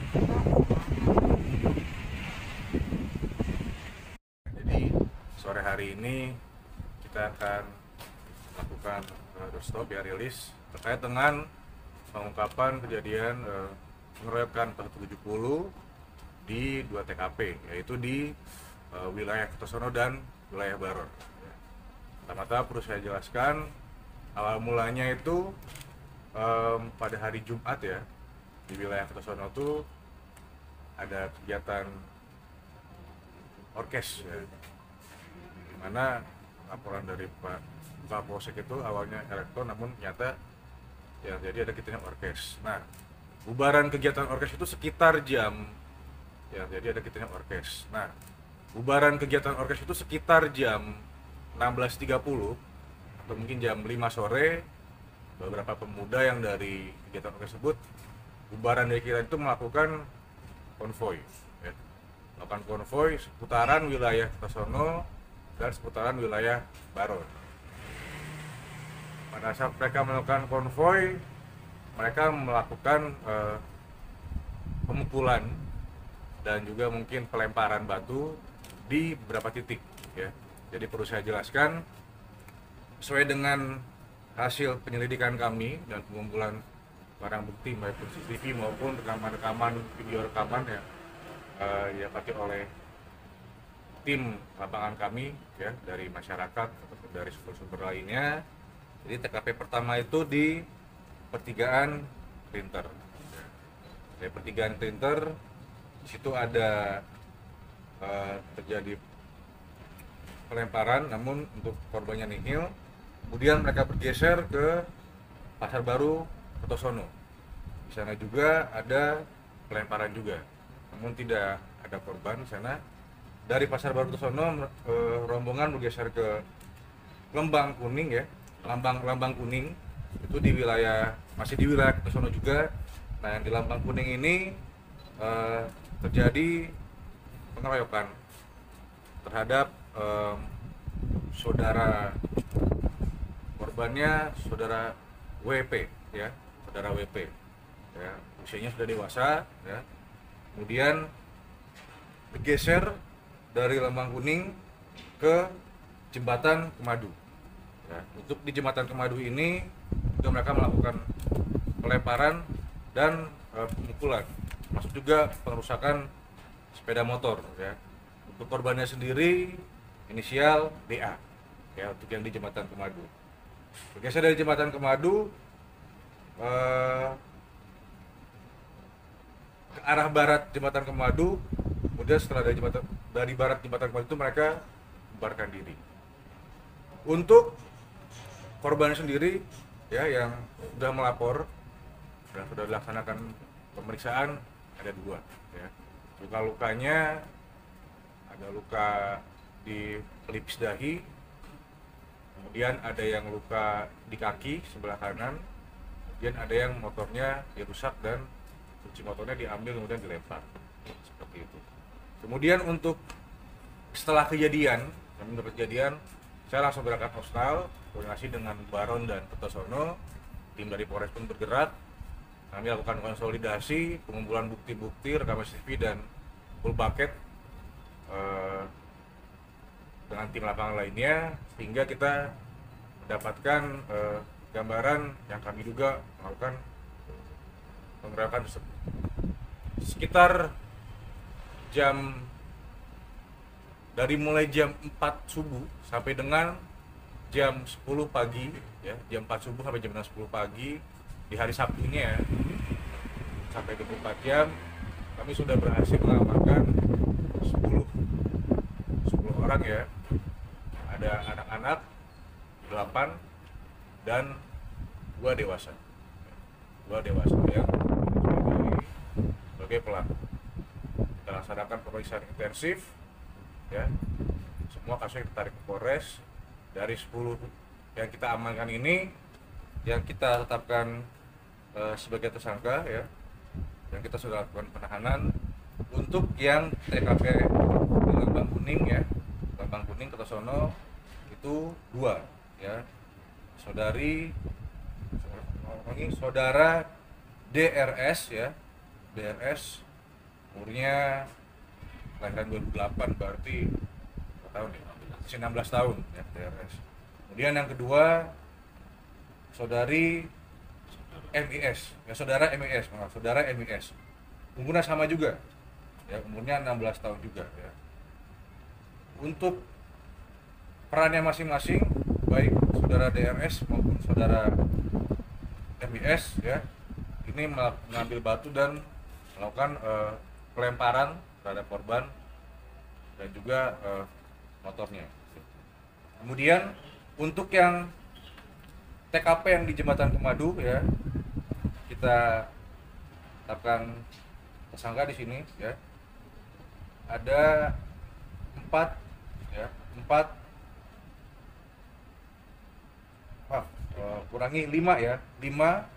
Jadi sore hari ini kita akan melakukan doorstop ya, rilis terkait dengan pengungkapan kejadian pengeroyokan 170 di 2 TKP, yaitu di wilayah Kertosono dan wilayah Baron. Pertama-tama perlu saya jelaskan, awal mulanya itu pada hari Jumat ya, di wilayah Kertosono itu ada kegiatan orkes ya, dimana laporan dari Pak Kapolsek itu awalnya elektron, namun nyata ya jadi ada kegiatan orkes. Nah, bubaran kegiatan orkes itu sekitar jam ya jadi ada kegiatan orkes. Nah, bubaran kegiatan orkes itu sekitar jam 16.30 atau mungkin jam 5 sore, beberapa pemuda yang dari kegiatan orkes tersebut bubaran dari kita itu melakukan konvoy ya. Melakukan konvoy seputaran wilayah Kertosono dan seputaran wilayah Baron. Pada saat mereka melakukan konvoy, mereka melakukan pemukulan dan juga mungkin pelemparan batu di beberapa titik ya. Jadi perlu saya jelaskan, sesuai dengan hasil penyelidikan kami dan pengumpulan barang bukti baik CCTV maupun rekaman-rekaman video rekaman yang didapati oleh tim lapangan kami ya, dari masyarakat ataupun dari sumber-sumber lainnya. Jadi TKP pertama itu di pertigaan Printer. Dari pertigaan Printer, di situ ada terjadi pelemparan, namun untuk korbannya nihil. Kemudian mereka bergeser ke Pasar Baru Kertosono. Di sana juga ada pelemparan juga, namun tidak ada korban di sana. Dari Pasar Baru Kertosono rombongan bergeser ke Lembang Kuning ya, Lambang Kuning itu di wilayah, masih di wilayah Kertosono juga. Nah, yang di Lambang Kuning ini terjadi pengeroyokan terhadap saudara korbannya, saudara WP ya, saudara WP ya, usianya sudah dewasa ya. Kemudian bergeser dari Lambang Kuning ke Jembatan Kemadu ya. Untuk di Jembatan Kemadu ini juga mereka melakukan pelemparan dan pemukulan, masuk juga pengerusakan sepeda motor ya. Untuk korbannya sendiri inisial DA ya, untuk yang di Jembatan Kemadu. Bergeser dari Jembatan Kemadu ke arah barat Jembatan Kemadu. Kemudian setelah dari barat Jembatan Kemadu itu mereka bubarkan diri. Untuk korban sendiri ya, yang sudah melapor dan sudah dilaksanakan pemeriksaan, ada 2 ya. Luka-lukanya ada luka di pelipis dahi, kemudian ada yang luka di kaki sebelah kanan, kemudian ada yang motornya dirusak dan kunci motornya diambil kemudian dilempar seperti itu. Kemudian untuk setelah kejadian, saya langsung berangkat postal, koordinasi dengan Baron dan Kertosono. Tim dari Polres pun bergerak. Kami lakukan konsolidasi, pengumpulan bukti-bukti, rekaman CCTV dan full bucket dengan tim lapangan lainnya, sehingga kita mendapatkan gambaran yang kami duga melakukan pengeroyokan tersebut. Sekitar mulai jam 4 subuh sampai dengan jam 10 pagi ya, jam 4 subuh sampai jam 10 pagi di hari Sabtu ini ya, sampai 24 jam kami sudah berhasil mengamankan 10 orang ya. Ada anak-anak 8 dan 2 dewasa yang sebagai pelaku. Kita laksanakan pemeriksaan intensif ya, semua kasusnya ditarik ke Polres. Dari 10 yang kita amankan ini, yang kita tetapkan sebagai tersangka ya, yang kita sudah lakukan penahanan. Untuk yang TKP di Lambang Kuning ya, Lambang Kuning Kertosono itu 2 ya, saudara DRS ya, DRS umurnya kelahiran 2008, berarti berapa tahun ya? Masih 16 tahun ya, DRS. Kemudian yang kedua saudari MIS, ya saudara MIS, saudara MIS. Umurnya sama juga, ya umurnya 16 tahun juga ya. Untuk perannya masing-masing, baik saudara DRS maupun saudara MIS ya, ini mengambil batu dan melakukan pelemparan terhadap korban dan juga motornya. Kemudian untuk yang TKP yang di Jembatan Kemadu ya, kita tetapkan tersangka di sini ya. Ada 5 ya, 5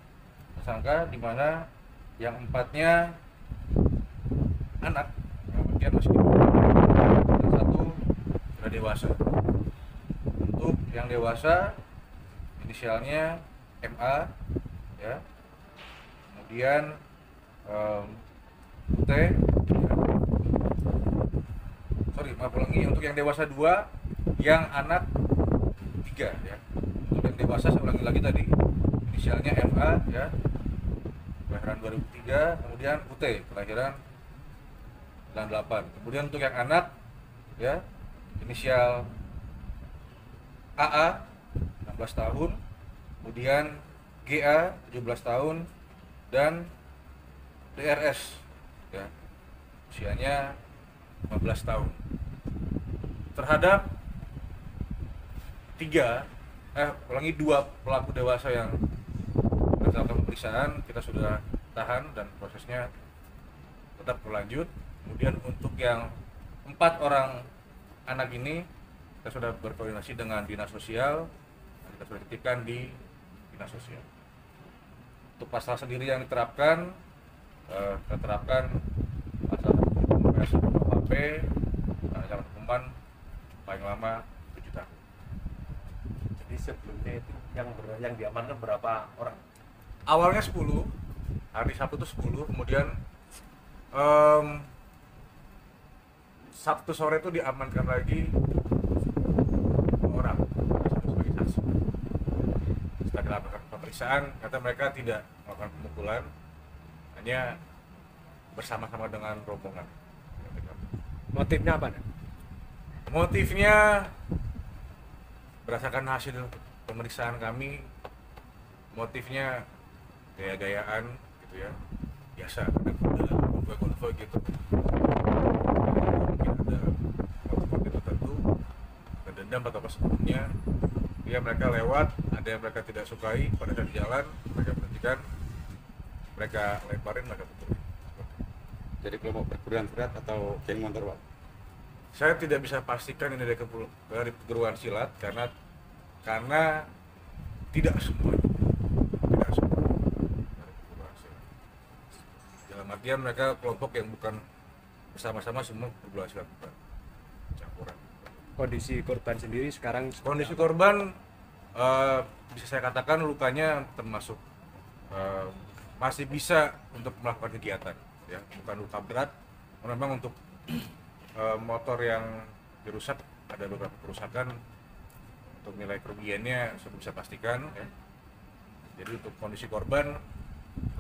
tersangka, di mana yang 4-nya anak, kemudian masih dan 1 sudah dewasa. Untuk yang dewasa inisialnya MA ya, kemudian T ya. Untuk yang dewasa 2, yang anak 3 ya. Untuk yang dewasa saya ulangi lagi tadi, inisialnya MA ya, kelahiran 2003, kemudian UT kelahiran 98. Kemudian untuk yang anak ya, inisial AA 16 tahun, kemudian GA 17 tahun, dan DRS ya, usianya 15 tahun. Terhadap 2 pelaku dewasa yang berdasarkan pemeriksaan kita sudah tahan dan prosesnya tetap berlanjut. Kemudian untuk yang 4 orang anak ini kita sudah berkoordinasi dengan dinas sosial, kita sudah titipkan di dinas sosial. Untuk pasal sendiri yang diterapkan, kita terapkan pasal KUHP, ancaman hukuman paling lama 7 tahun. Jadi sebelumnya itu yang diamankan berapa orang? Awalnya 10, hari Sabtu itu 10, kemudian Sabtu sore itu diamankan lagi 2 orang sebagai saksi. Setelah dilakukan pemeriksaan, kata mereka tidak melakukan pemukulan, hanya bersama-sama dengan rombongan. Motifnya apa? Motifnya berdasarkan hasil pemeriksaan kami, motifnya gaya-gayaan gitu ya, biasa ada konvoy gitu. Mungkin ada motif tertentu, dendam atau apa sebelumnya. Ya mereka lewat, ada yang mereka tidak sukai pada saat di jalan, mereka berhentikan, mereka lemparin, mereka pukulin. Jadi kelompok perguruan silat atau geng motor, Pak? Saya tidak bisa pastikan ini dari perguruan silat karena tidak semua dari perguruan silat. Dalam artian mereka kelompok yang bukan bersama-sama semua perguruan silat, bukan campuran. Kondisi korban sendiri sekarang Kondisi korban bisa saya katakan lukanya termasuk masih bisa untuk melakukan kegiatan ya, bukan luka berat. Memang untuk motor yang dirusak ada beberapa kerusakan, untuk nilai kerugiannya saya bisa pastikan ya. Jadi untuk kondisi korban,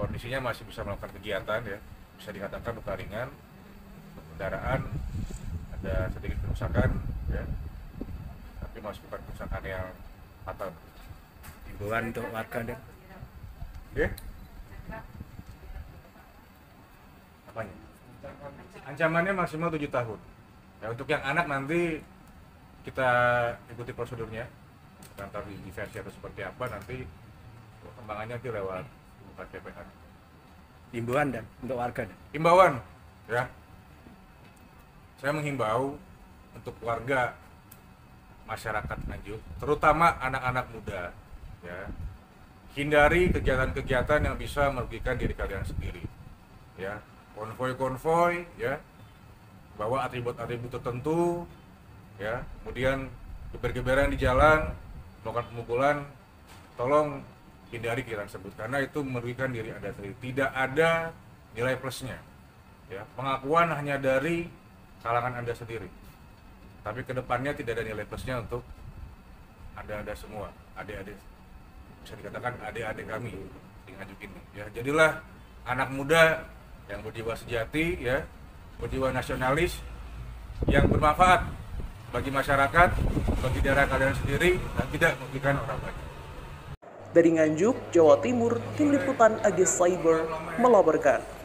kondisinya masih bisa melakukan kegiatan ya, bisa dikatakan luka ringan. Untuk kendaraan ada sedikit kerusakan ya, tapi masih bukan kerusakan yang fatal. himbauan untuk warga dan Oke? Apanya? Ancamannya maksimal 7 tahun. Ya, untuk yang anak nanti kita ikuti prosedurnya. Nanti di versi atau seperti apa nanti perkembangannya nanti lewat bukan PPH. himbauan dan untuk warga dan Himbauan ya. Saya menghimbau untuk warga masyarakat Nganjuk, terutama anak-anak muda ya. Hindari kegiatan-kegiatan yang bisa merugikan diri kalian sendiri. Ya, konvoy-konvoy ya. Bawa atribut-atribut tertentu ya. Kemudian geber-geberan di jalan, melakukan pemukulan, tolong hindari kegiatan tersebut karena itu merugikan diri Anda sendiri. Tidak ada nilai plusnya. Ya, pengakuan hanya dari kalangan Anda sendiri. Tapi kedepannya tidak ada nilai plusnya untuk Anda semua, adik-adik, bisa dikatakan adik-adik kami di Nganjuk ini. Ya, jadilah anak muda yang berjiwa sejati, ya, berjiwa nasionalis, yang bermanfaat bagi masyarakat, bagi daerah kalian sendiri, dan tidak merugikan orang lain. Dari Nganjuk, Jawa Timur, Tim Liputan AG Cyber melaporkan.